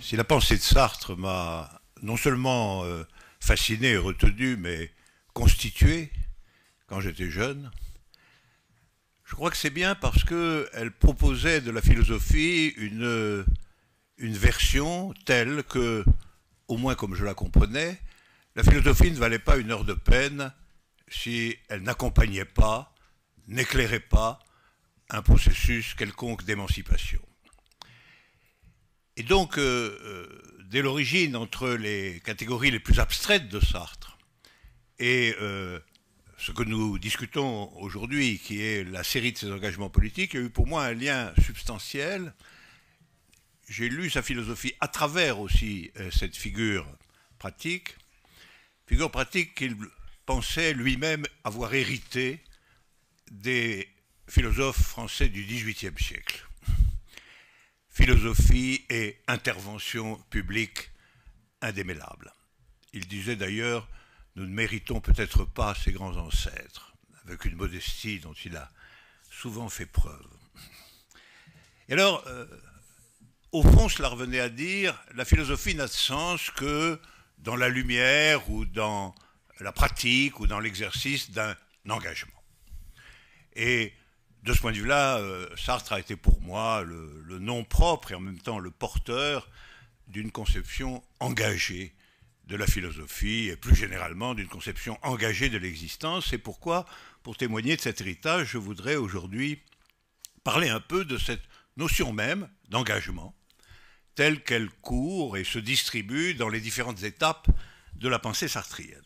Si la pensée de Sartre m'a non seulement fasciné et retenu, mais constitué quand j'étais jeune, je crois que c'est bien parce qu'elle proposait de la philosophie une version telle que, au moins comme je la comprenais, la philosophie ne valait pas une heure de peine si elle n'accompagnait pas, n'éclairait pas un processus quelconque d'émancipation. Et donc, dès l'origine, entre les catégories les plus abstraites de Sartre et ce que nous discutons aujourd'hui, qui est la série de ses engagements politiques, il y a eu pour moi un lien substantiel. J'ai lu sa philosophie à travers aussi cette figure pratique qu'il pensait lui-même avoir hérité des philosophes français du XVIIIe siècle. Philosophie et intervention publique indémêlables. Il disait d'ailleurs, nous ne méritons peut-être pas ces grands ancêtres, avec une modestie dont il a souvent fait preuve. Et alors, au fond, cela revenait à dire, la philosophie n'a de sens que dans la lumière ou dans la pratique ou dans l'exercice d'un engagement. Et de ce point de vue-là, Sartre a été pour moi le nom propre et en même temps le porteur d'une conception engagée de la philosophie et plus généralement d'une conception engagée de l'existence. C'est pourquoi, pour témoigner de cet héritage, je voudrais aujourd'hui parler un peu de cette notion même d'engagement, telle qu'elle court et se distribue dans les différentes étapes de la pensée sartrienne.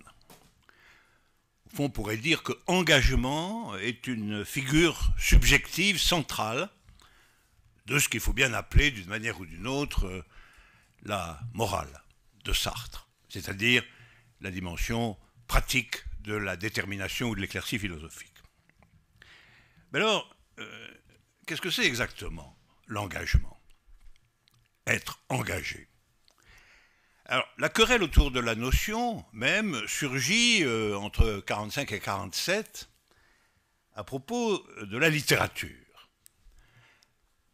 Au fond, on pourrait dire que engagement est une figure subjective centrale de ce qu'il faut bien appeler d'une manière ou d'une autre la morale de Sartre, c'est-à-dire la dimension pratique de la détermination ou de l'éclaircie philosophique. Mais alors, qu'est-ce que c'est exactement l'engagement? Être engagé. Alors, la querelle autour de la notion même surgit entre 1945 et 1947 à propos de la littérature,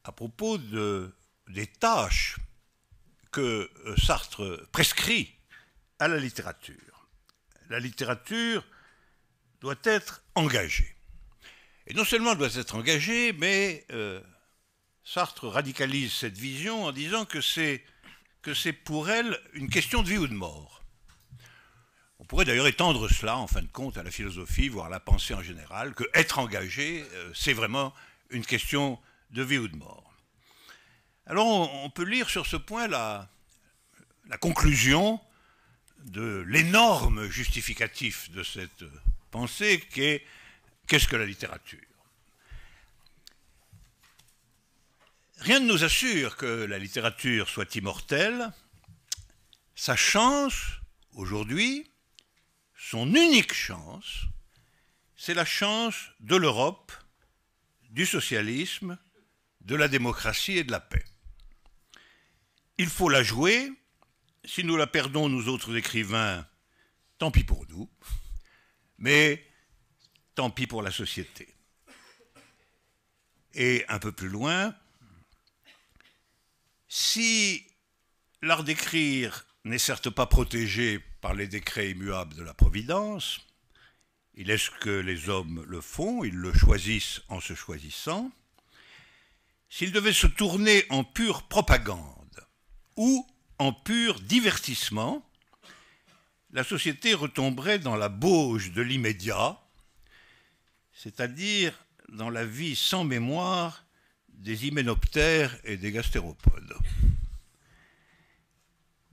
à propos des tâches que Sartre prescrit à la littérature. La littérature doit être engagée. Et non seulement elle doit être engagée, mais Sartre radicalise cette vision en disant que c'est pour elle une question de vie ou de mort. On pourrait d'ailleurs étendre cela, en fin de compte, à la philosophie, voire à la pensée en général, que être engagé, c'est vraiment une question de vie ou de mort. Alors on peut lire sur ce point la conclusion de l'énorme justificatif de cette pensée qui est « qu'est-ce que la littérature ?» Rien ne nous assure que la littérature soit immortelle. Sa chance, aujourd'hui, son unique chance, c'est la chance de l'Europe, du socialisme, de la démocratie et de la paix. Il faut la jouer. Si nous la perdons, nous autres écrivains, tant pis pour nous, mais tant pis pour la société. Et un peu plus loin, si l'art d'écrire n'est certes pas protégé par les décrets immuables de la Providence, il est ce que les hommes le font, ils le choisissent en se choisissant, s'il devait se tourner en pure propagande ou en pur divertissement, la société retomberait dans la bauge de l'immédiat, c'est-à-dire dans la vie sans mémoire des hyménoptères et des gastéropodes.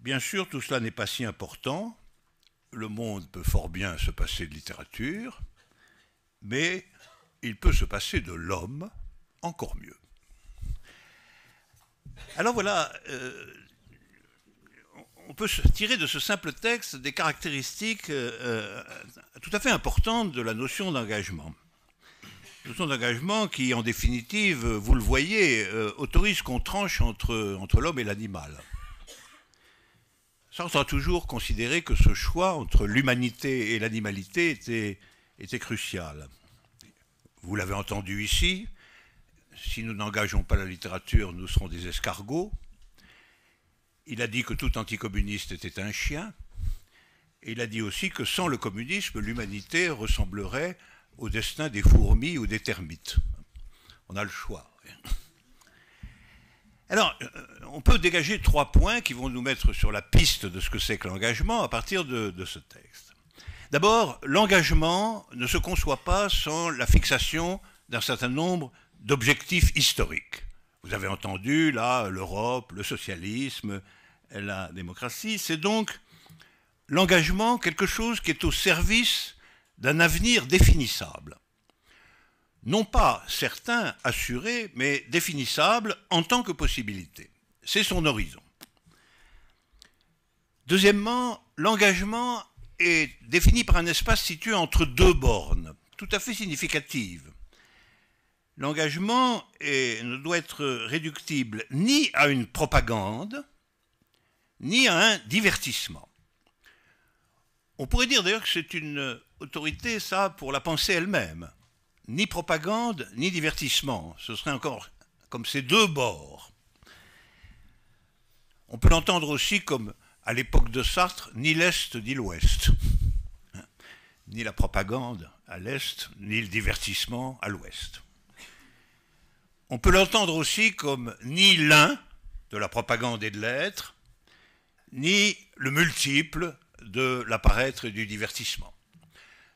Bien sûr, tout cela n'est pas si important. Le monde peut fort bien se passer de littérature, mais il peut se passer de l'homme encore mieux. Alors voilà, on peut tirer de ce simple texte des caractéristiques tout à fait importantes de la notion d'engagement. Notion d'engagement qui, en définitive, vous le voyez, autorise qu'on tranche entre l'homme et l'animal. Sartre a toujours considéré que ce choix entre l'humanité et l'animalité était crucial. Vous l'avez entendu ici, si nous n'engageons pas la littérature, nous serons des escargots. Il a dit que tout anticommuniste était un chien. Et il a dit aussi que sans le communisme, l'humanité ressemblerait au destin des fourmis ou des termites. On a le choix. Alors, on peut dégager 3 points qui vont nous mettre sur la piste de ce que c'est que l'engagement à partir de ce texte. D'abord, l'engagement ne se conçoit pas sans la fixation d'un certain nombre d'objectifs historiques. Vous avez entendu, là, l'Europe, le socialisme, la démocratie. C'est donc l'engagement, quelque chose qui est au service d'un avenir définissable. Non pas certain, assuré, mais définissable en tant que possibilité. C'est son horizon. Deuxièmement, l'engagement est défini par un espace situé entre 2 bornes, tout à fait significatives. L'engagement ne doit être réductible ni à une propagande, ni à un divertissement. On pourrait dire d'ailleurs que c'est une autorité, ça, pour la pensée elle-même. Ni propagande, ni divertissement. Ce serait encore comme ces 2 bords. On peut l'entendre aussi comme, à l'époque de Sartre, ni l'Est ni l'Ouest. Ni la propagande à l'Est, ni le divertissement à l'Ouest. On peut l'entendre aussi comme ni l'un, de la propagande et de l'être, ni le multiple, de l'apparaître et du divertissement.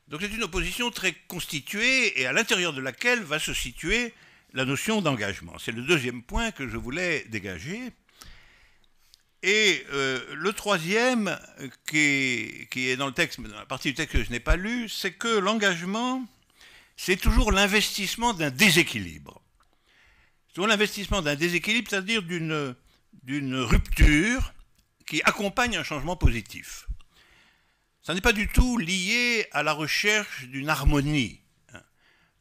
Donc c'est une opposition très constituée et à l'intérieur de laquelle va se situer la notion d'engagement. C'est le deuxième point que je voulais dégager. Et le troisième, qui est dans le texte, mais dans la partie du texte que je n'ai pas lu, c'est que l'engagement, c'est toujours l'investissement d'un déséquilibre. C'est toujours l'investissement d'un déséquilibre, c'est-à-dire d'une rupture qui accompagne un changement positif. Ça n'est pas du tout lié à la recherche d'une harmonie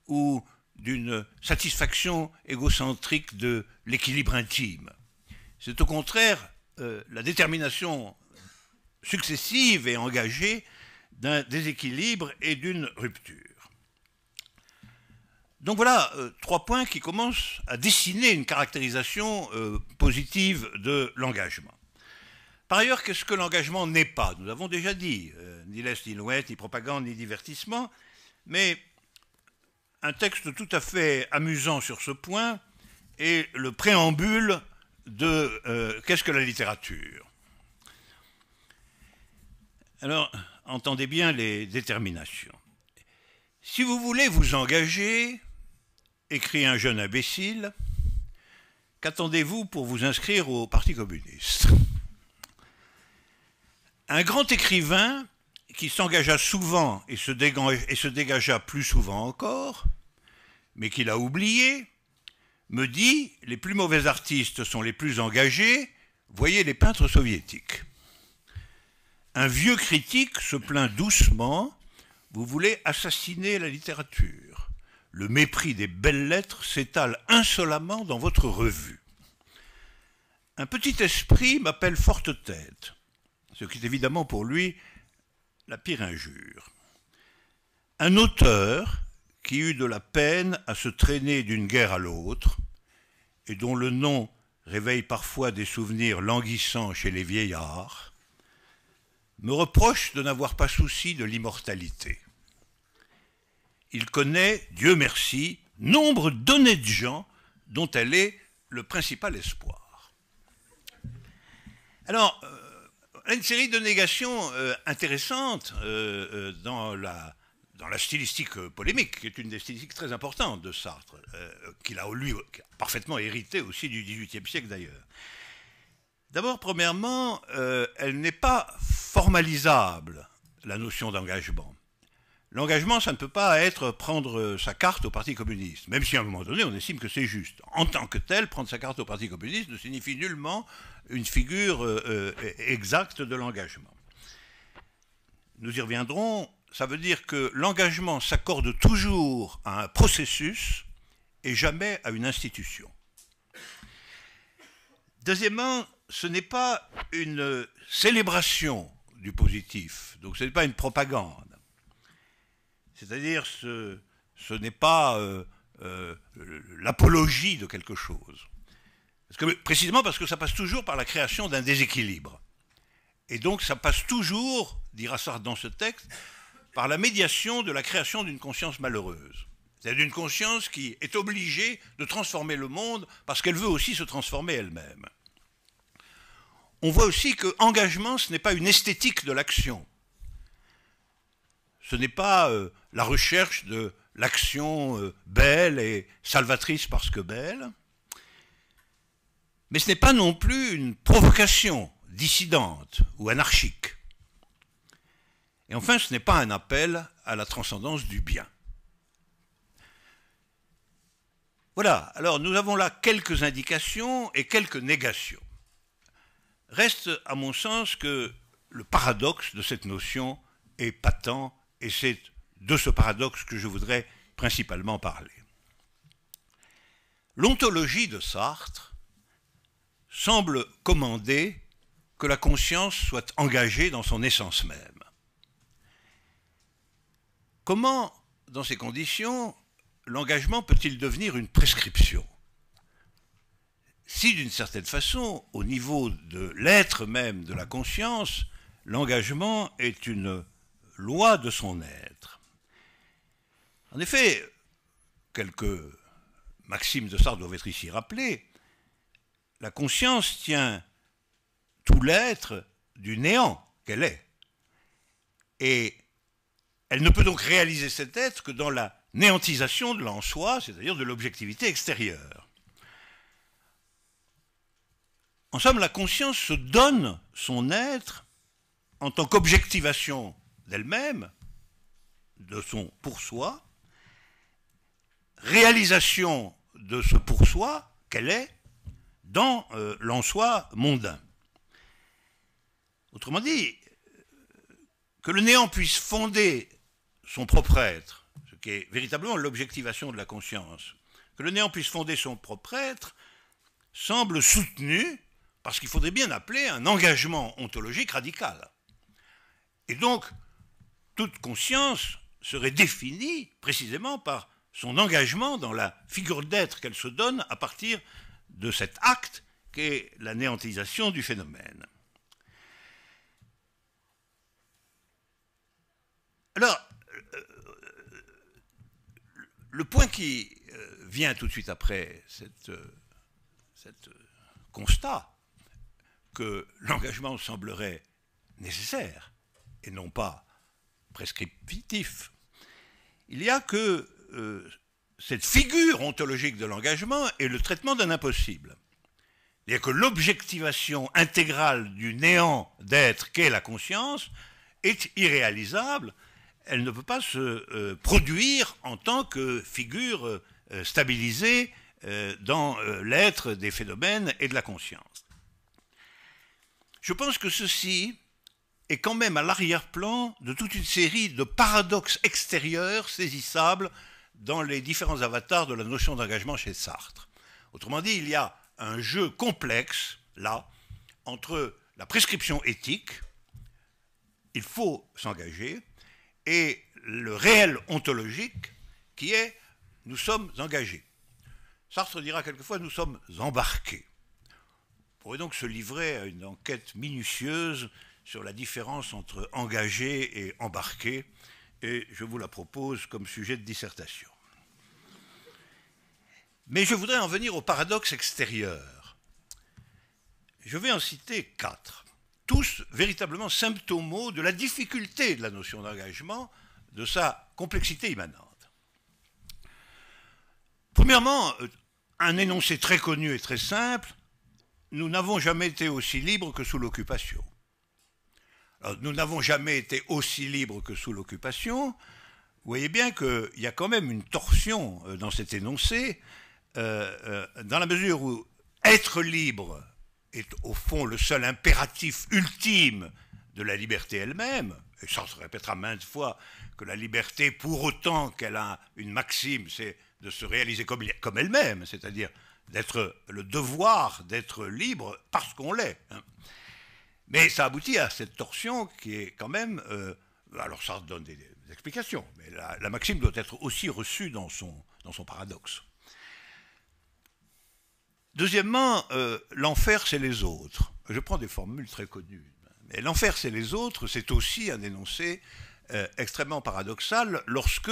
ou d'une satisfaction égocentrique de l'équilibre intime. C'est au contraire la détermination successive et engagée d'un déséquilibre et d'une rupture. Donc voilà 3 points qui commencent à dessiner une caractérisation positive de l'engagement. Par ailleurs, qu'est-ce que l'engagement n'est pas? Nous l'avons déjà dit, ni l'Est, ni l'Ouest, ni propagande, ni divertissement, mais un texte tout à fait amusant sur ce point est le préambule de qu'est-ce que la littérature. Alors, entendez bien les déterminations. Si vous voulez vous engager, écrit un jeune imbécile, qu'attendez-vous pour vous inscrire au Parti communiste? Un grand écrivain qui s'engagea souvent et se dégagea plus souvent encore, mais qu'il a oublié, me dit « Les plus mauvais artistes sont les plus engagés, voyez les peintres soviétiques ». Un vieux critique se plaint doucement « Vous voulez assassiner la littérature. Le mépris des belles lettres s'étale insolemment dans votre revue. Un petit esprit m'appelle forte tête. » Ce qui est évidemment pour lui la pire injure. Un auteur qui eut de la peine à se traîner d'une guerre à l'autre, et dont le nom réveille parfois des souvenirs languissants chez les vieillards, me reproche de n'avoir pas souci de l'immortalité. Il connaît, Dieu merci, nombre d'honnêtes gens dont elle est le principal espoir. Alors, une série de négations intéressantes dans la stylistique polémique, qui est une des stylistiques très importantes de Sartre, qu'il a lui parfaitement hérité aussi du XVIIIe siècle d'ailleurs. D'abord, premièrement, elle n'est pas formalisable, la notion d'engagement. L'engagement, ça ne peut pas être prendre sa carte au Parti communiste, même si à un moment donné, on estime que c'est juste. En tant que tel, prendre sa carte au Parti communiste ne signifie nullement une figure exacte de l'engagement. Nous y reviendrons, ça veut dire que l'engagement s'accorde toujours à un processus et jamais à une institution. Deuxièmement, ce n'est pas une célébration du positif, donc ce n'est pas une propagande. C'est-à-dire, ce n'est pas l'apologie de quelque chose. Précisément parce que ça passe toujours par la création d'un déséquilibre. Et donc ça passe toujours, dira Sartre dans ce texte, par la médiation de la création d'une conscience malheureuse. C'est d'une conscience qui est obligée de transformer le monde parce qu'elle veut aussi se transformer elle-même. On voit aussi que engagement, ce n'est pas une esthétique de l'action. Ce n'est pas la recherche de l'action belle et salvatrice parce que belle, mais ce n'est pas non plus une provocation dissidente ou anarchique. Et enfin, ce n'est pas un appel à la transcendance du bien. Voilà, alors nous avons là quelques indications et quelques négations. Reste, à mon sens, que le paradoxe de cette notion est patent, et c'est de ce paradoxe que je voudrais principalement parler. L'ontologie de Sartre semble commander que la conscience soit engagée dans son essence même. Comment, dans ces conditions, l'engagement peut-il devenir une prescription? Si, d'une certaine façon, au niveau de l'être même de la conscience, l'engagement est une loi de son être. En effet, quelques maximes de Sartre doivent être ici rappelées. La conscience tient tout l'être du néant qu'elle est. Et elle ne peut donc réaliser cet être que dans la néantisation de l'en-soi, c'est-à-dire de l'objectivité extérieure. En somme, la conscience se donne son être en tant qu'objectivation d'elle-même, de son pour-soi, réalisation de ce pour-soi qu'elle est dans l'en-soi mondain. Autrement dit, que le néant puisse fonder son propre être, ce qui est véritablement l'objectivation de la conscience, que le néant puisse fonder son propre être, semble soutenu parce qu'il faudrait bien appeler un engagement ontologique radical. Et donc, toute conscience serait définie précisément par son engagement dans la figure d'être qu'elle se donne à partir de cet acte qu'est la néantisation du phénomène. Alors, le point qui vient tout de suite après cet constat que l'engagement semblerait nécessaire et non pas prescriptif, il y a que cette figure ontologique de l'engagement est le traitement d'un impossible. C'est-à-dire que l'objectivation intégrale du néant d'être qu'est la conscience est irréalisable. Elle ne peut pas se produire en tant que figure stabilisée dans l'être des phénomènes et de la conscience. Je pense que ceci est quand même à l'arrière-plan de toute une série de paradoxes extérieurs saisissables dans les différents avatars de la notion d'engagement chez Sartre. Autrement dit, il y a un jeu complexe, là, entre la prescription éthique, il faut s'engager, et le réel ontologique qui est « nous sommes engagés ». Sartre dira quelquefois « nous sommes embarqués ». On pourrait donc se livrer à une enquête minutieuse sur la différence entre engagé et embarqué, et je vous la propose comme sujet de dissertation. Mais je voudrais en venir au paradoxe extérieur. Je vais en citer 4, tous véritablement symptomaux de la difficulté de la notion d'engagement, de sa complexité immanente. Premièrement, un énoncé très connu et très simple, nous n'avons jamais été aussi libres que sous l'occupation. Alors, nous n'avons jamais été aussi libres que sous l'occupation. Vous voyez bien qu'il y a quand même une torsion dans cet énoncé, dans la mesure où être libre est au fond le seul impératif ultime de la liberté elle-même, et ça se répétera maintes fois que la liberté, pour autant qu'elle a une maxime, c'est de se réaliser comme elle-même, c'est-à-dire d'être le devoir d'être libre parce qu'on l'est. Mais ça aboutit à cette torsion qui est quand même... alors ça donne des explications, mais la maxime doit être aussi reçue dans son paradoxe. Deuxièmement, l'enfer, c'est les autres. Je prends des formules très connues. Mais l'enfer, c'est les autres, c'est aussi un énoncé extrêmement paradoxal lorsque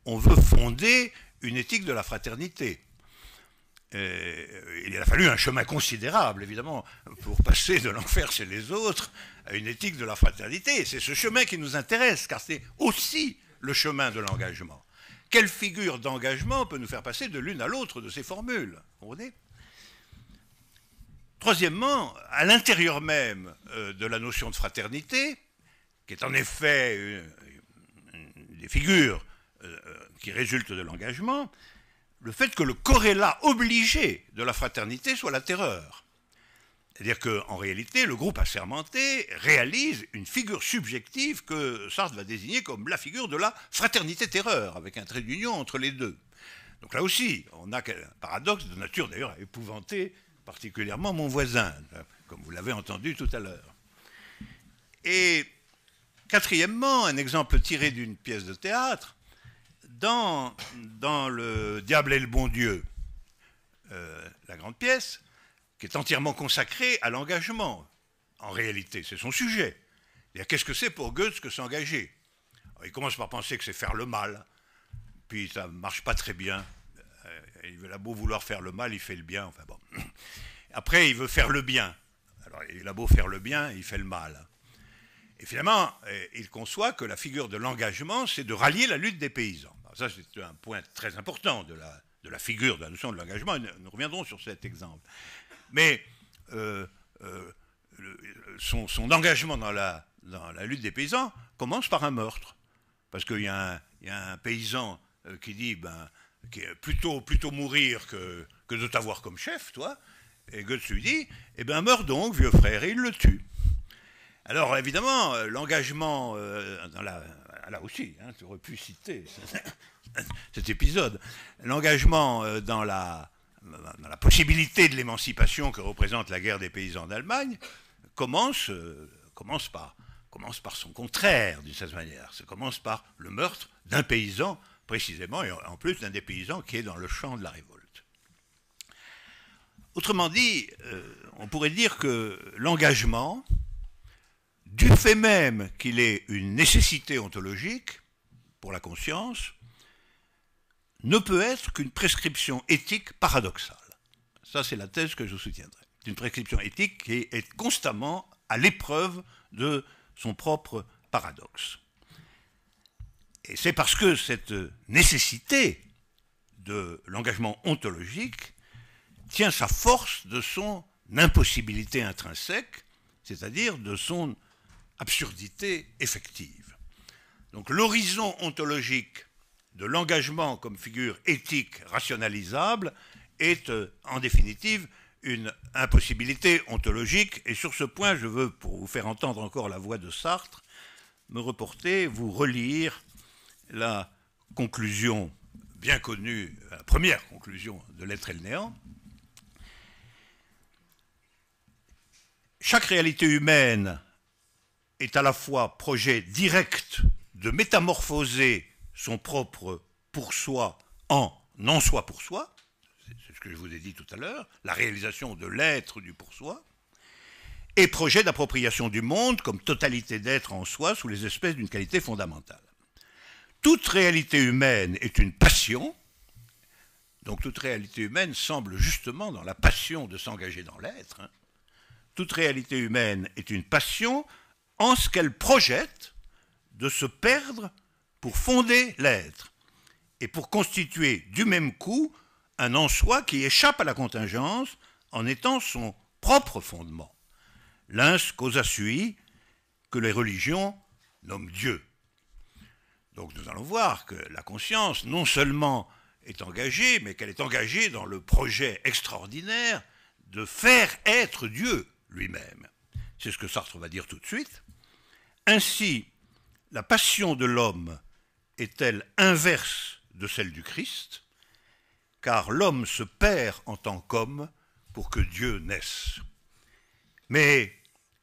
on veut fonder une éthique de la fraternité. Il a fallu un chemin considérable, évidemment, pour passer de l'enfer chez les autres à une éthique de la fraternité. C'est ce chemin qui nous intéresse, car c'est aussi le chemin de l'engagement. Quelle figure d'engagement peut nous faire passer de l'une à l'autre de ces formules? Vous comprenez? Troisièmement, à l'intérieur même de la notion de fraternité, qui est en effet des figures qui résultent de l'engagement, le fait que le corrélat obligé de la fraternité soit la terreur. C'est-à-dire qu'en réalité, le groupe assermenté réalise une figure subjective que Sartre va désigner comme la figure de la fraternité-terreur, avec un trait d'union entre les deux. Donc là aussi, on a un paradoxe de nature d'ailleurs à épouvanter particulièrement mon voisin, comme vous l'avez entendu tout à l'heure. Et quatrièmement, un exemple tiré d'une pièce de théâtre, dans Le Diable et le bon Dieu, la grande pièce, qui est entièrement consacrée à l'engagement, en réalité, c'est son sujet. Qu'est-ce que c'est pour Goethe que s'engager? Il commence par penser que c'est faire le mal, puis ça ne marche pas très bien. Il a beau vouloir faire le mal, il fait le bien, enfin bon. Après, il veut faire le bien. Alors, il a beau faire le bien, il fait le mal. Et finalement, il conçoit que la figure de l'engagement, c'est de rallier la lutte des paysans. Alors ça, c'est un point très important de la figure, de la notion de l'engagement. Nous reviendrons sur cet exemple. Mais son engagement dans la lutte des paysans commence par un meurtre. Parce qu'il y a un paysan qui dit qui est plutôt mourir que de t'avoir comme chef, toi. Et Goethe lui dit, eh bien, meurs donc, vieux frère, et il le tue. Alors, évidemment, l'engagement, là aussi, hein, tu aurais pu citer cet épisode, l'engagement dans la possibilité de l'émancipation que représente la guerre des paysans d'Allemagne commence par son contraire, d'une certaine manière. Ça commence par le meurtre d'un paysan, précisément, et en plus d'un des paysans qui est dans le champ de la révolte. Autrement dit, on pourrait dire que l'engagement, du fait même qu'il est une nécessité ontologique pour la conscience, ne peut être qu'une prescription éthique paradoxale. Ça, c'est la thèse que je soutiendrai. Une prescription éthique qui est constamment à l'épreuve de son propre paradoxe. Et c'est parce que cette nécessité de l'engagement ontologique tient sa force de son impossibilité intrinsèque, c'est-à-dire de son absurdité effective. Donc l'horizon ontologique de l'engagement comme figure éthique rationalisable est en définitive une impossibilité ontologique, et sur ce point je veux, pour vous faire entendre encore la voix de Sartre, me reporter, vous relire la conclusion bien connue, la première conclusion de L'être et le néant. Chaque réalité humaine est à la fois projet direct de métamorphoser son propre pour soi en non-soi pour soi, c'est ce que je vous ai dit tout à l'heure, la réalisation de l'être du pour soi, et projet d'appropriation du monde comme totalité d'être en soi sous les espèces d'une qualité fondamentale. Toute réalité humaine est une passion, donc toute réalité humaine semble justement dans la passion de s'engager dans l'être. Toute réalité humaine est une passion en ce qu'elle projette de se perdre pour fonder l'être et pour constituer du même coup un en-soi qui échappe à la contingence en étant son propre fondement. L'ins causa sui que les religions nomment Dieu. Donc nous allons voir que la conscience non seulement est engagée, mais qu'elle est engagée dans le projet extraordinaire de faire être Dieu lui-même. C'est ce que Sartre va dire tout de suite. Ainsi, la passion de l'homme est-elle inverse de celle du Christ, car l'homme se perd en tant qu'homme pour que Dieu naisse. Mais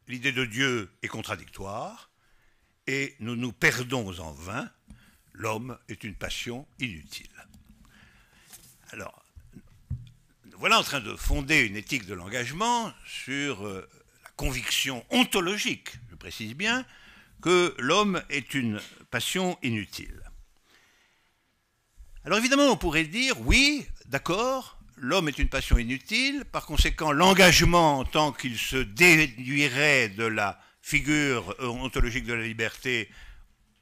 l'idée de Dieu est contradictoire, et nous nous perdons en vain. L'homme est une passion inutile. Alors, voilà en train de fonder une éthique de l'engagement sur la conviction ontologique, je précise bien, que l'homme est une passion inutile. Alors évidemment, on pourrait dire, oui, d'accord, l'homme est une passion inutile, par conséquent, l'engagement, en tant qu'il se déduirait de la figure ontologique de la liberté,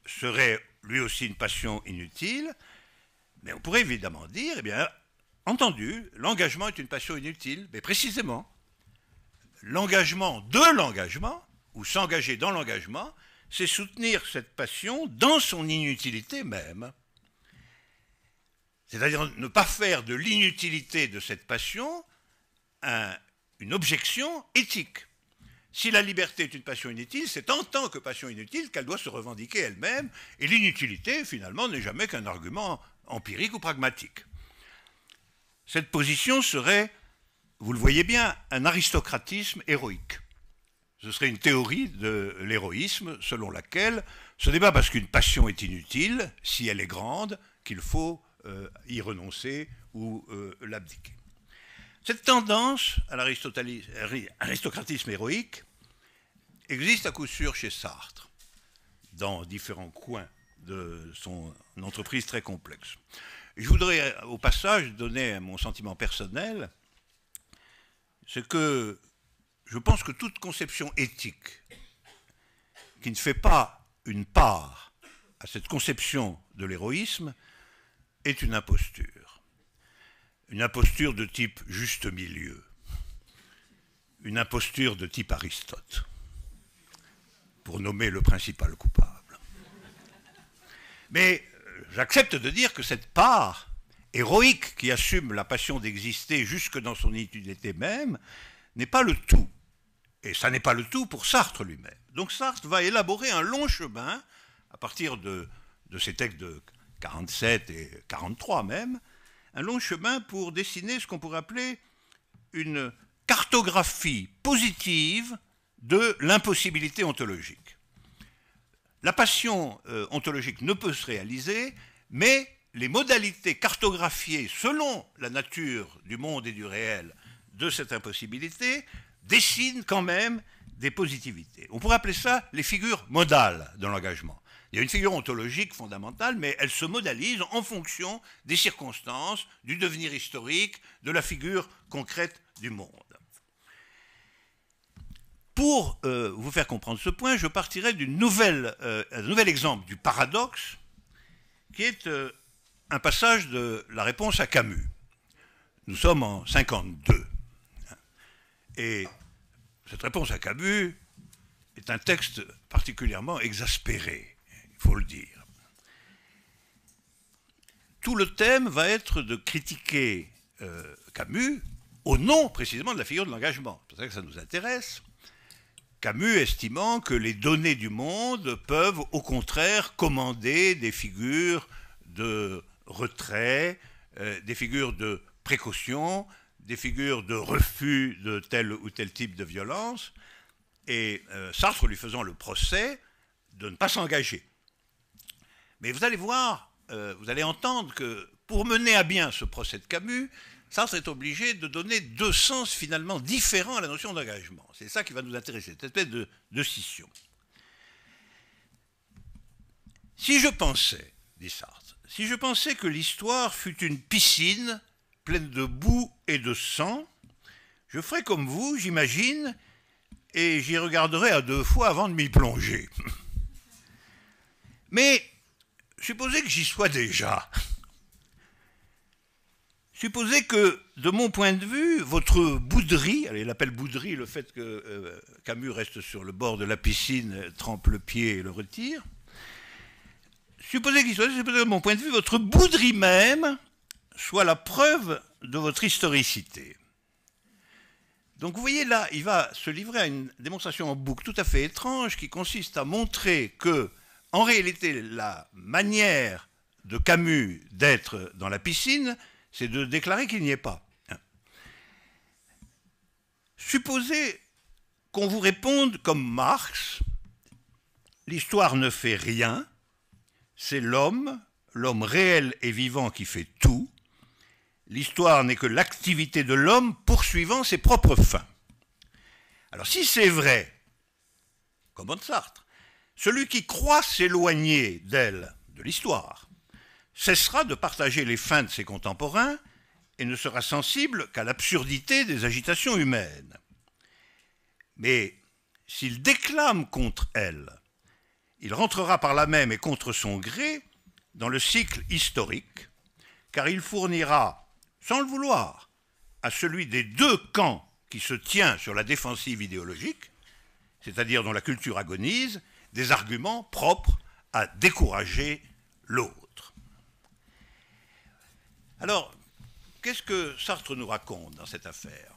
serait lui aussi une passion inutile. Mais on pourrait évidemment dire, eh bien, entendu, l'engagement est une passion inutile, mais précisément, l'engagement de l'engagement, ou s'engager dans l'engagement, c'est soutenir cette passion dans son inutilité même. C'est-à-dire ne pas faire de l'inutilité de cette passion une objection éthique. Si la liberté est une passion inutile, c'est en tant que passion inutile qu'elle doit se revendiquer elle-même, et l'inutilité, finalement, n'est jamais qu'un argument empirique ou pragmatique. Cette position serait, vous le voyez bien, un aristocratisme héroïque. Ce serait une théorie de l'héroïsme selon laquelle ce n'est pas parce qu'une passion est inutile, si elle est grande, qu'il faut y renoncer ou l'abdiquer. Cette tendance à l'aristocratisme héroïque existe à coup sûr chez Sartre, dans différents coins de son entreprise très complexe. Je voudrais au passage donner mon sentiment personnel, c'est que je pense que toute conception éthique qui ne fait pas une part à cette conception de l'héroïsme est une imposture. Une imposture de type juste milieu. Une imposture de type Aristote, pour nommer le principal coupable. Mais j'accepte de dire que cette part héroïque qui assume la passion d'exister jusque dans son inutilité même n'est pas le tout. Et ça n'est pas le tout pour Sartre lui-même. Donc Sartre va élaborer un long chemin, à partir de ses textes de 47 et 43 même, un long chemin pour dessiner ce qu'on pourrait appeler une cartographie positive de l'impossibilité ontologique. La passion ontologique ne peut se réaliser, mais les modalités cartographiées selon la nature du monde et du réel de cette impossibilité dessinent quand même des positivités. On pourrait appeler ça les figures modales de l'engagement. Il y a une figure ontologique fondamentale, mais elle se modalise en fonction des circonstances, du devenir historique, de la figure concrète du monde. Pour vous faire comprendre ce point, je partirai d'un nouvel exemple du paradoxe, qui est un passage de la réponse à Camus. Nous sommes en 1952. Et cette réponse à Camus est un texte particulièrement exaspéré, il faut le dire. Tout le thème va être de critiquer Camus au nom précisément de la figure de l'engagement. C'est pour ça que ça nous intéresse. Camus estimant que les données du monde peuvent au contraire commander des figures de retrait, des figures de précaution, des figures de refus de tel ou tel type de violence, et Sartre lui faisant le procès de ne pas s'engager. Mais vous allez voir, vous allez entendre que pour mener à bien ce procès de Camus, Sartre est obligé de donner deux sens finalement différents à la notion d'engagement. C'est ça qui va nous intéresser, cette espèce de scission. Si je pensais, dit Sartre, si je pensais que l'histoire fut une piscine pleine de boue et de sang, je ferais comme vous, j'imagine, et j'y regarderais à deux fois avant de m'y plonger. Mais supposez que j'y sois déjà. Supposez que, de mon point de vue, votre bouderie, il appelle bouderie le fait que Camus reste sur le bord de la piscine, trempe le pied et le retire. Supposez qu'il soit, supposez que, de mon point de vue, votre bouderie même soit la preuve de votre historicité. Donc vous voyez là, il va se livrer à une démonstration en boucle tout à fait étrange qui consiste à montrer que, en réalité, la manière de Camus d'être dans la piscine, c'est de déclarer qu'il n'y est pas. Supposez qu'on vous réponde comme Marx, l'histoire ne fait rien, c'est l'homme réel et vivant qui fait tout, l'histoire n'est que l'activité de l'homme poursuivant ses propres fins. Alors si c'est vrai, comme Sartre, celui qui croit s'éloigner d'elle, de l'histoire, cessera de partager les fins de ses contemporains et ne sera sensible qu'à l'absurdité des agitations humaines. Mais s'il déclame contre elle, il rentrera par là même et contre son gré dans le cycle historique, car il fournira, sans le vouloir, à celui des deux camps qui se tient sur la défensive idéologique, c'est-à-dire dont la culture agonise, des arguments propres à décourager l'autre. Alors, qu'est-ce que Sartre nous raconte dans cette affaire?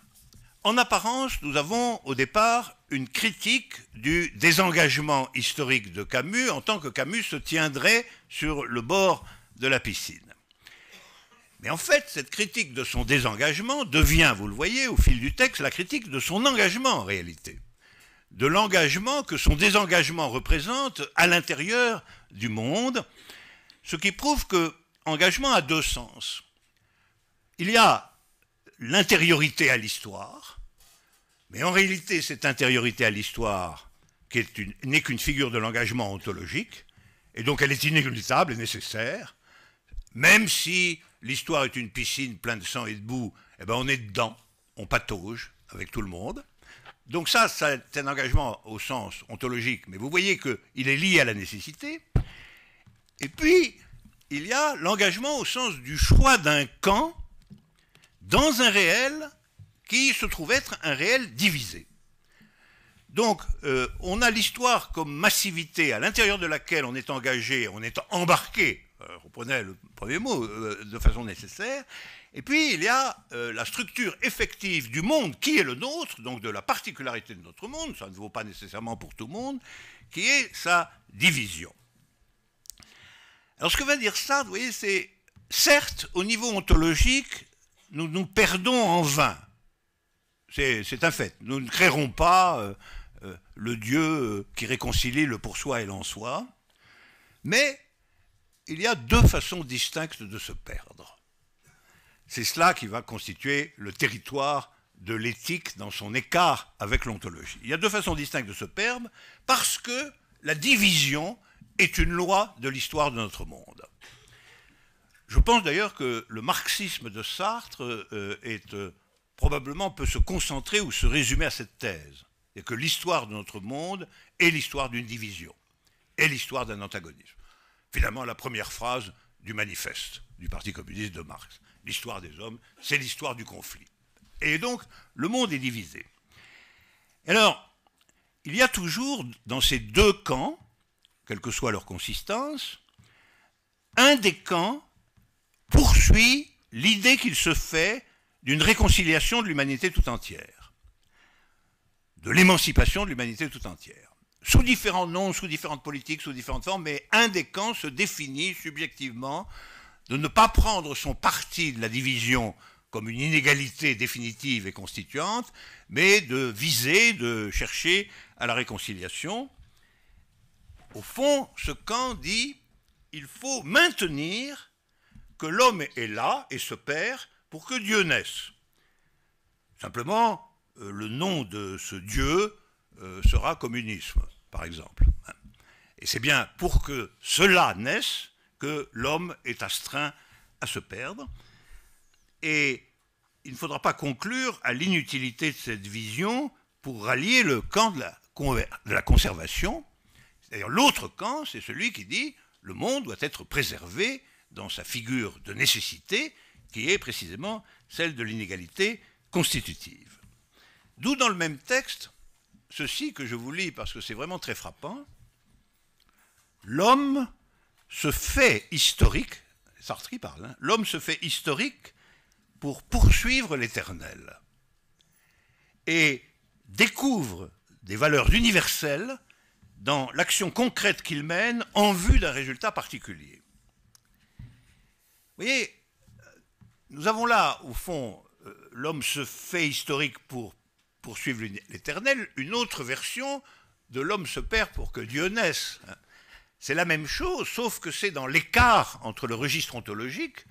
En apparence, nous avons au départ une critique du désengagement historique de Camus en tant que Camus se tiendrait sur le bord de la piscine. Mais en fait, cette critique de son désengagement devient, vous le voyez, au fil du texte, la critique de son engagement en réalité. De l'engagement que son désengagement représente à l'intérieur du monde, ce qui prouve que engagement a deux sens. Il y a l'intériorité à l'histoire, mais en réalité, cette intériorité à l'histoire n'est qu'une figure de l'engagement ontologique, et donc elle est inéluctable et nécessaire, même si l'histoire est une piscine pleine de sang et de boue, eh ben on est dedans, on patauge avec tout le monde. Donc ça, c'est un engagement au sens ontologique, mais vous voyez qu'il est lié à la nécessité. Et puis, il y a l'engagement au sens du choix d'un camp dans un réel qui se trouve être un réel divisé. Donc, on a l'histoire comme massivité à l'intérieur de laquelle on est engagé, on est embarqué, reprenez le premier mot, de façon nécessaire. Et puis, il y a la structure effective du monde qui est le nôtre, donc de la particularité de notre monde, ça ne vaut pas nécessairement pour tout le monde, qui est sa division. Alors, ce que va dire Sartre, vous voyez, c'est, certes, au niveau ontologique, nous nous perdons en vain. C'est un fait. Nous ne créerons pas le Dieu qui réconcilie le pour soi et l'en soi, mais il y a deux façons distinctes de se perdre. C'est cela qui va constituer le territoire de l'éthique dans son écart avec l'ontologie. Il y a deux façons distinctes de se perdre parce que la division est une loi de l'histoire de notre monde. Je pense d'ailleurs que le marxisme de Sartre probablement peut se concentrer ou se résumer à cette thèse, et que l'histoire de notre monde est l'histoire d'une division, est l'histoire d'un antagonisme. Finalement, la première phrase du manifeste du Parti communiste de Marx. L'histoire des hommes, c'est l'histoire du conflit. Et donc, le monde est divisé. Alors, il y a toujours, dans ces deux camps, quelle que soit leur consistance, un des camps poursuit l'idée qu'il se fait d'une réconciliation de l'humanité tout entière, de l'émancipation de l'humanité tout entière. Sous différents noms, sous différentes politiques, sous différentes formes, mais un des camps se définit subjectivement de ne pas prendre son parti de la division comme une inégalité définitive et constituante, mais de viser, de chercher à la réconciliation. Au fond, ce camp dit il faut maintenir que l'homme est là et se perd pour que Dieu naisse. Simplement, le nom de ce Dieu sera communisme, par exemple. Et c'est bien pour que cela naisse que l'homme est astreint à se perdre. Et il ne faudra pas conclure à l'inutilité de cette vision pour rallier le camp de la conservation. C'est-à-dire l'autre camp, c'est celui qui dit le monde doit être préservé dans sa figure de nécessité, qui est précisément celle de l'inégalité constitutive. D'où dans le même texte, ceci que je vous lis parce que c'est vraiment très frappant, l'homme se fait historique, Sartre y parle, l'homme se fait historique pour poursuivre l'éternel et découvre des valeurs universelles dans l'action concrète qu'il mène en vue d'un résultat particulier. Vous voyez, nous avons là, au fond, l'homme se fait historique pour poursuivre l'éternel, une autre version de l'homme se perd pour que Dieu naisse. C'est la même chose, sauf que c'est dans l'écart entre le registre ontologique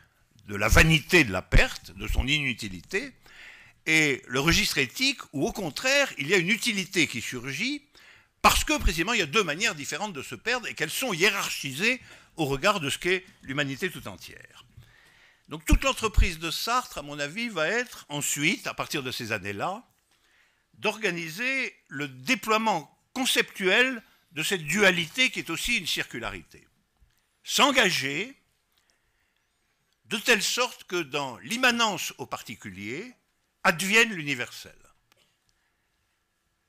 de la vanité de la perte, de son inutilité, et le registre éthique où, au contraire, il y a une utilité qui surgit parce que, précisément, il y a deux manières différentes de se perdre et qu'elles sont hiérarchisées au regard de ce qu'est l'humanité tout entière. Donc toute l'entreprise de Sartre, à mon avis, va être ensuite, à partir de ces années-là, d'organiser le déploiement conceptuel de cette dualité qui est aussi une circularité. S'engager de telle sorte que dans l'immanence au particulier advienne l'universel.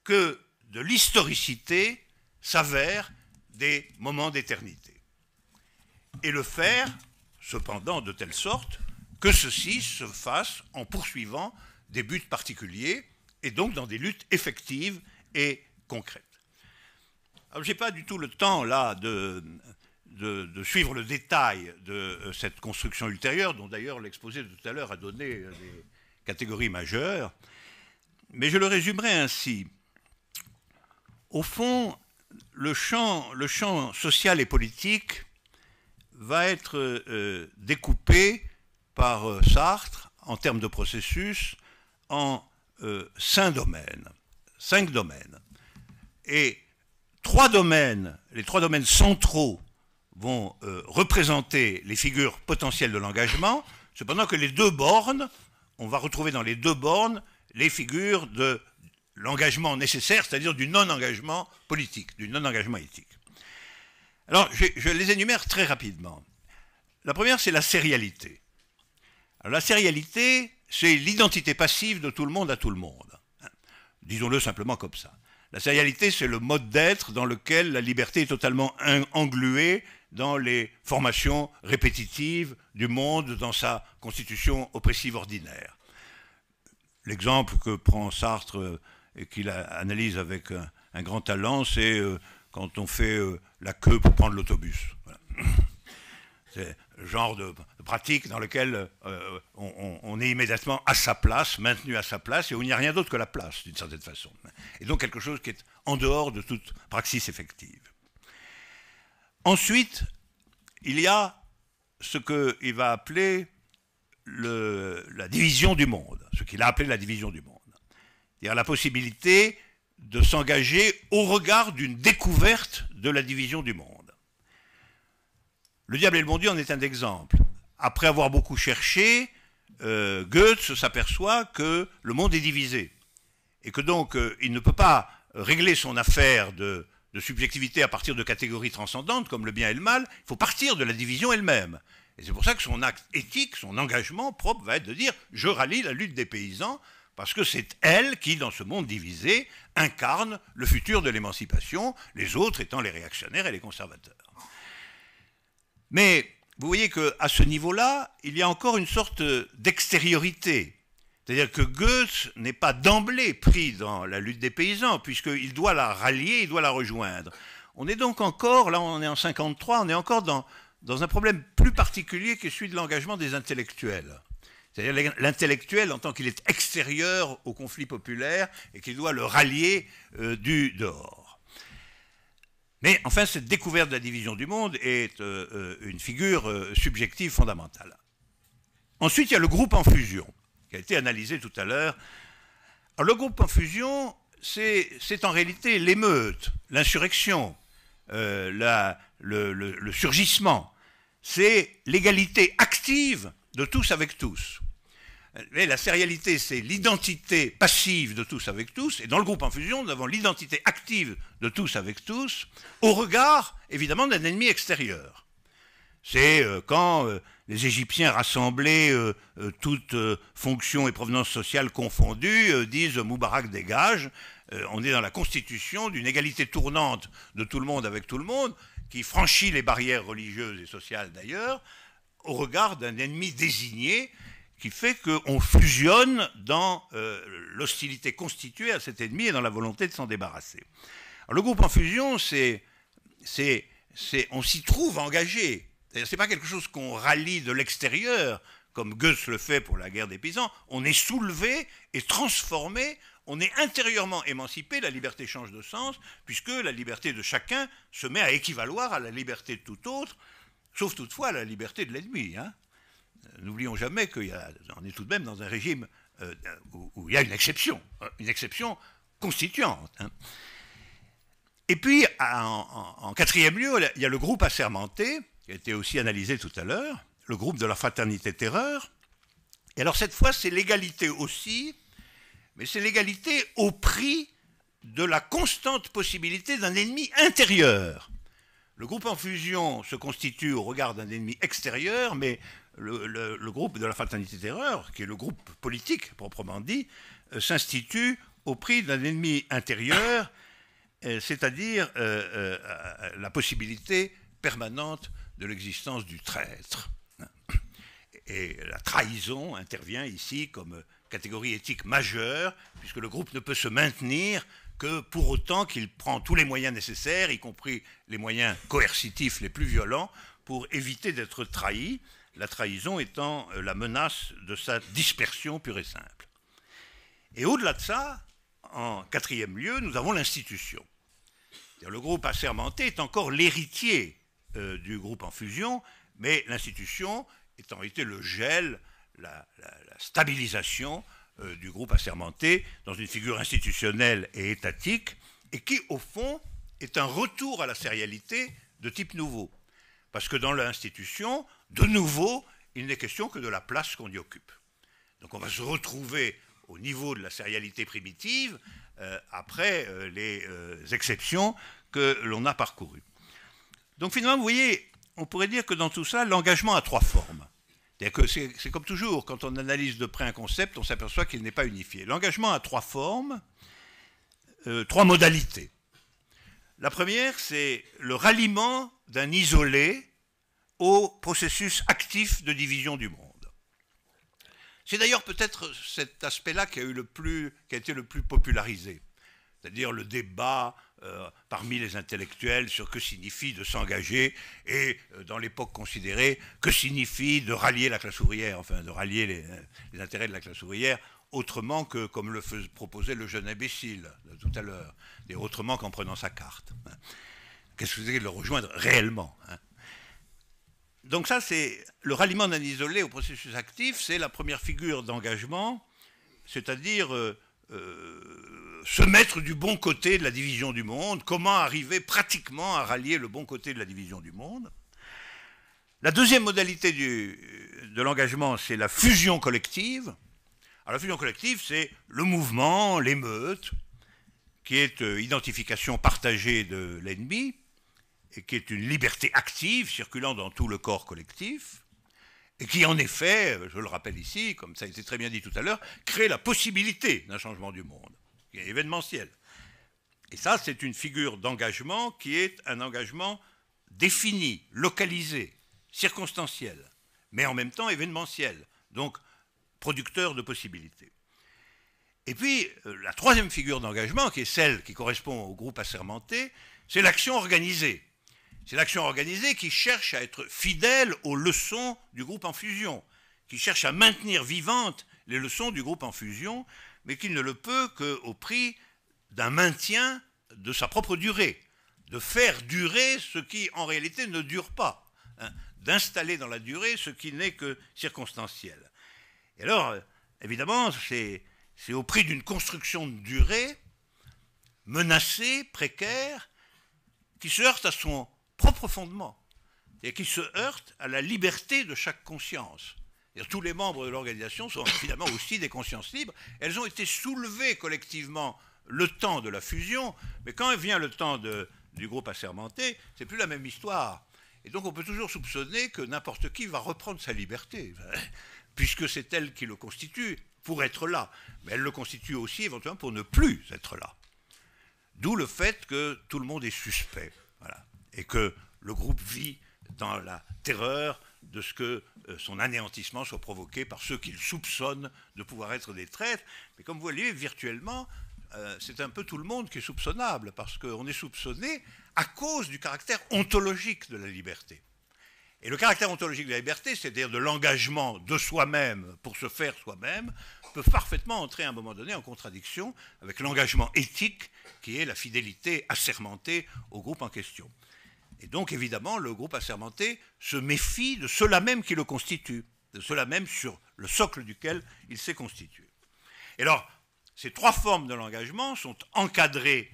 Que de l'historicité s'avère des moments d'éternité. Et le faire, cependant, de telle sorte que ceci se fasse en poursuivant des buts particuliers et donc dans des luttes effectives et concrètes. Alors, je n'ai pas du tout le temps, là, de suivre le détail de cette construction ultérieure, dont d'ailleurs l'exposé de tout à l'heure a donné des catégories majeures, mais je le résumerai ainsi. Au fond, le champ social et politique va être découpé par Sartre, en termes de processus, en 5 domaines. 5 domaines. Et les 3 domaines centraux vont représenter les figures potentielles de l'engagement, cependant que les 2 bornes, on va retrouver dans les 2 bornes les figures de l'engagement nécessaire, c'est-à-dire du non-engagement politique, du non-engagement éthique. Alors, je les énumère très rapidement. La première, c'est la sérialité. Alors, la sérialité, c'est l'identité passive de tout le monde à tout le monde. Disons-le simplement comme ça. La sérialité, c'est le mode d'être dans lequel la liberté est totalement engluée dans les formations répétitives du monde, dans sa constitution oppressive ordinaire. L'exemple que prend Sartre et qu'il analyse avec un grand talent, c'est quand on fait la queue pour prendre l'autobus. Voilà. C'est le genre de pratique dans lequel on est immédiatement à sa place, maintenu à sa place, et où il n'y a rien d'autre que la place, d'une certaine façon. Et donc quelque chose qui est en dehors de toute praxis effective. Ensuite, il y a ce qu'il va appeler la division du monde, ce qu'il a appelé la division du monde. C'est-à-dire la possibilité de s'engager au regard d'une découverte de la division du monde. Le diable et le bon Dieu en est un exemple. Après avoir beaucoup cherché, Goethe s'aperçoit que le monde est divisé et que donc il ne peut pas régler son affaire de subjectivité à partir de catégories transcendantes comme le bien et le mal, il faut partir de la division elle-même. Et c'est pour ça que son acte éthique, son engagement propre va être de dire « je rallie la lutte des paysans » parce que c'est elle qui, dans ce monde divisé, incarne le futur de l'émancipation, les autres étant les réactionnaires et les conservateurs. Mais vous voyez qu'à ce niveau-là, il y a encore une sorte d'extériorité. C'est-à-dire que Goethe n'est pas d'emblée pris dans la lutte des paysans, puisqu'il doit la rallier, il doit la rejoindre. On est donc encore, là on est en 1953, on est encore dans un problème plus particulier qui est celui de l'engagement des intellectuels. C'est-à-dire l'intellectuel en tant qu'il est extérieur au conflit populaire et qu'il doit le rallier du dehors. Mais enfin, cette découverte de la division du monde est une figure subjective fondamentale. Ensuite, il y a le groupe en fusion, qui a été analysé tout à l'heure. Alors, le groupe en fusion, c'est en réalité l'émeute, l'insurrection, le surgissement. C'est l'égalité active de tous avec tous. Mais la sérialité, c'est l'identité passive de tous avec tous, et dans le groupe en fusion, nous avons l'identité active de tous avec tous, au regard, évidemment, d'un ennemi extérieur. C'est quand les Égyptiens rassemblés, toutes fonctions et provenances sociales confondues, disent « Moubarak dégage », on est dans la constitution d'une égalité tournante de tout le monde avec tout le monde, qui franchit les barrières religieuses et sociales d'ailleurs, au regard d'un ennemi désigné, qui fait qu'on fusionne dans l'hostilité constituée à cet ennemi et dans la volonté de s'en débarrasser. Alors, le groupe en fusion, on s'y trouve engagé. Ce n'est pas quelque chose qu'on rallie de l'extérieur, comme Goethe le fait pour la guerre des paysans. On est soulevé et transformé, on est intérieurement émancipé, la liberté change de sens, puisque la liberté de chacun se met à équivaloir à la liberté de tout autre, sauf toutefois à la liberté de l'ennemi, hein. N'oublions jamais qu'on est tout de même dans un régime où il y a une exception constituante. Hein. Et puis, en quatrième lieu, il y a le groupe assermenté, qui a été aussi analysé tout à l'heure, le groupe de la fraternité terreur. Et alors cette fois, c'est l'égalité aussi, mais c'est l'égalité au prix de la constante possibilité d'un ennemi intérieur. Le groupe en fusion se constitue au regard d'un ennemi extérieur, mais le groupe de la fraternité terreur, qui est le groupe politique proprement dit, s'institue au prix d'un ennemi intérieur, c'est-à-dire la possibilité permanente de l'existence du traître. Et la trahison intervient ici comme catégorie éthique majeure, puisque le groupe ne peut se maintenir que pour autant qu'il prend tous les moyens nécessaires, y compris les moyens coercitifs les plus violents, pour éviter d'être trahi, la trahison étant la menace de sa dispersion pure et simple. Et au-delà de ça, en quatrième lieu, nous avons l'institution. Le groupe assermenté est encore l'héritier du groupe en fusion, mais l'institution est en réalité le gel, la stabilisation du groupe assermenté dans une figure institutionnelle et étatique, et qui, au fond, est un retour à la sérialité de type nouveau. Parce que dans l'institution, de nouveau, il n'est question que de la place qu'on y occupe. Donc on va se retrouver au niveau de la sérialité primitive après les exceptions que l'on a parcourues. Donc finalement, vous voyez, on pourrait dire que dans tout ça, l'engagement a trois formes. C'est comme toujours, quand on analyse de près un concept, on s'aperçoit qu'il n'est pas unifié. L'engagement a trois formes, trois modalités. La première, c'est le ralliement d'un isolé au processus actif de division du monde. C'est d'ailleurs peut-être cet aspect-là qui a été le plus popularisé, c'est-à-dire le débat parmi les intellectuels sur que signifie de s'engager et, dans l'époque considérée, que signifie de rallier la classe ouvrière, enfin de rallier les intérêts de la classe ouvrière, autrement que comme le proposait le jeune imbécile de tout à l'heure, et autrement qu'en prenant sa carte. Qu'est-ce que c'est de le rejoindre réellement, hein? Donc ça, c'est le ralliement d'un isolé au processus actif, c'est la première figure d'engagement, c'est-à-dire se mettre du bon côté de la division du monde, comment arriver pratiquement à rallier le bon côté de la division du monde. La deuxième modalité de l'engagement, c'est la fusion collective. Alors la fusion collective, c'est le mouvement, l'émeute, qui est identification partagée de l'ennemi, et qui est une liberté active circulant dans tout le corps collectif, et qui en effet, je le rappelle ici, comme ça a été très bien dit tout à l'heure, crée la possibilité d'un changement du monde, qui est événementiel. Et ça, c'est une figure d'engagement qui est un engagement défini, localisé, circonstanciel, mais en même temps événementiel, donc producteur de possibilités. Et puis, la troisième figure d'engagement, qui est celle qui correspond au groupe assermenté, c'est l'action organisée. C'est l'action organisée qui cherche à être fidèle aux leçons du groupe en fusion, qui cherche à maintenir vivantes les leçons du groupe en fusion, mais qui ne le peut qu'au prix d'un maintien de sa propre durée, de faire durer ce qui en réalité ne dure pas, hein, d'installer dans la durée ce qui n'est que circonstanciel. Et alors, évidemment, c'est au prix d'une construction de durée menacée, précaire, qui se heurte à son propre fondement, et qui se heurte à la liberté de chaque conscience. Tous les membres de l'organisation sont finalement aussi des consciences libres. Elles ont été soulevées collectivement le temps de la fusion, mais quand vient le temps du groupe assermenté, c'est plus la même histoire. Et donc on peut toujours soupçonner que n'importe qui va reprendre sa liberté, puisque c'est elle qui le constitue pour être là. Mais elle le constitue aussi éventuellement pour ne plus être là. D'où le fait que tout le monde est suspect. Voilà. Et que le groupe vit dans la terreur de ce que son anéantissement soit provoqué par ceux qu'il soupçonne de pouvoir être des traîtres. Mais comme vous voyez, virtuellement, c'est un peu tout le monde qui est soupçonnable, parce qu'on est soupçonné à cause du caractère ontologique de la liberté. Et le caractère ontologique de la liberté, c'est-à-dire de l'engagement de soi-même pour se faire soi-même, peut parfaitement entrer à un moment donné en contradiction avec l'engagement éthique qui est la fidélité assermentée au groupe en question. Et donc, évidemment, le groupe assermenté se méfie de ceux-là même qui le constituent. de cela même sur le socle duquel il s'est constitué. Et alors, ces trois formes de l'engagement sont encadrées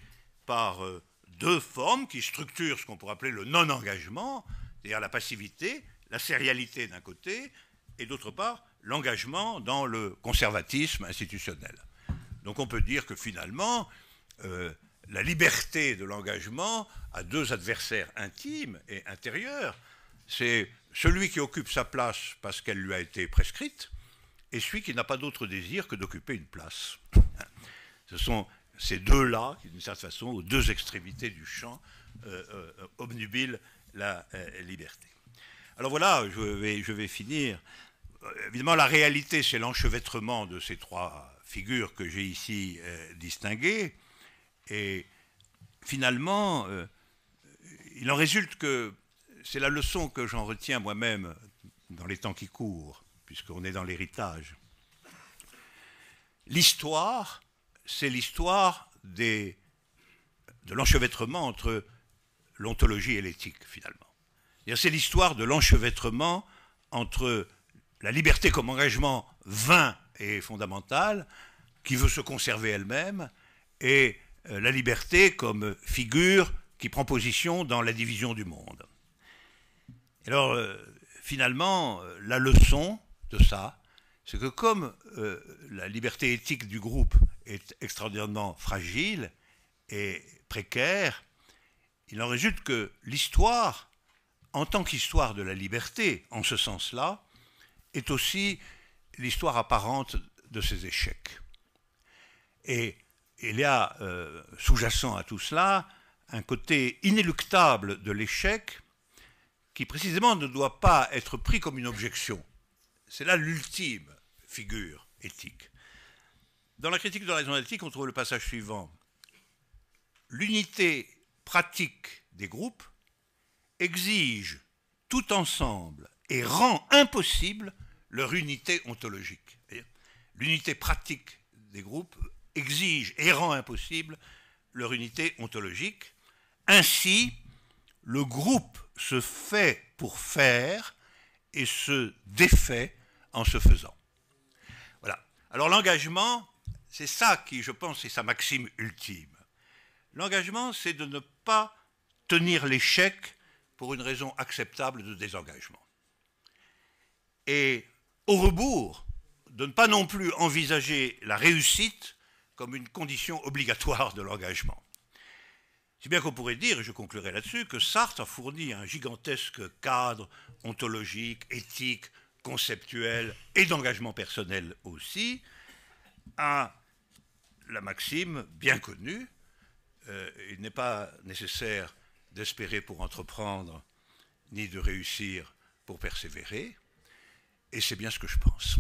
par deux formes qui structurent ce qu'on pourrait appeler le non-engagement, c'est-à-dire la passivité, la sérialité d'un côté, et d'autre part, l'engagement dans le conservatisme institutionnel. Donc on peut dire que finalement, la liberté de l'engagement a deux adversaires intimes et intérieurs. C'est celui qui occupe sa place parce qu'elle lui a été prescrite, et celui qui n'a pas d'autre désir que d'occuper une place. Ce sont ces deux-là qui, d'une certaine façon, aux deux extrémités du champ, obnubilent la liberté. Alors voilà, je vais finir. Évidemment, la réalité, c'est l'enchevêtrement de ces trois figures que j'ai ici distinguées. Et finalement, il en résulte que c'est la leçon que j'en retiens moi-même dans les temps qui courent, puisqu'on est dans l'héritage. L'histoire, c'est l'histoire de l'enchevêtrement entre l'ontologie et l'éthique, finalement. C'est l'histoire de l'enchevêtrement entre la liberté comme engagement vain et fondamental, qui veut se conserver elle-même, et la liberté comme figure qui prend position dans la division du monde. Alors, finalement, la leçon de ça, c'est que comme la liberté éthique du groupe est extraordinairement fragile et précaire, il en résulte que l'histoire, en tant qu'histoire de la liberté, en ce sens-là, est aussi l'histoire apparente de ses échecs. Et il y a, sous-jacent à tout cela, un côté inéluctable de l'échec qui précisément ne doit pas être pris comme une objection. C'est là l'ultime figure éthique. Dans la critique de la raison éthique, on trouve le passage suivant. L'unité pratique des groupes exige tout ensemble et rend impossible leur unité ontologique. L'unité pratique des groupes exige et rend impossible leur unité ontologique. Ainsi, le groupe se fait pour faire et se défait en se faisant. Voilà. Alors l'engagement, c'est ça qui, je pense, est sa maxime ultime. L'engagement, c'est de ne pas tenir l'échec pour une raison acceptable de désengagement. Et au rebours, de ne pas non plus envisager la réussite comme une condition obligatoire de l'engagement. Si bien qu'on pourrait dire, et je conclurai là-dessus, que Sartre a fourni un gigantesque cadre ontologique, éthique, conceptuel et d'engagement personnel aussi, à la maxime bien connue, il n'est pas nécessaire d'espérer pour entreprendre, ni de réussir pour persévérer, et c'est bien ce que je pense.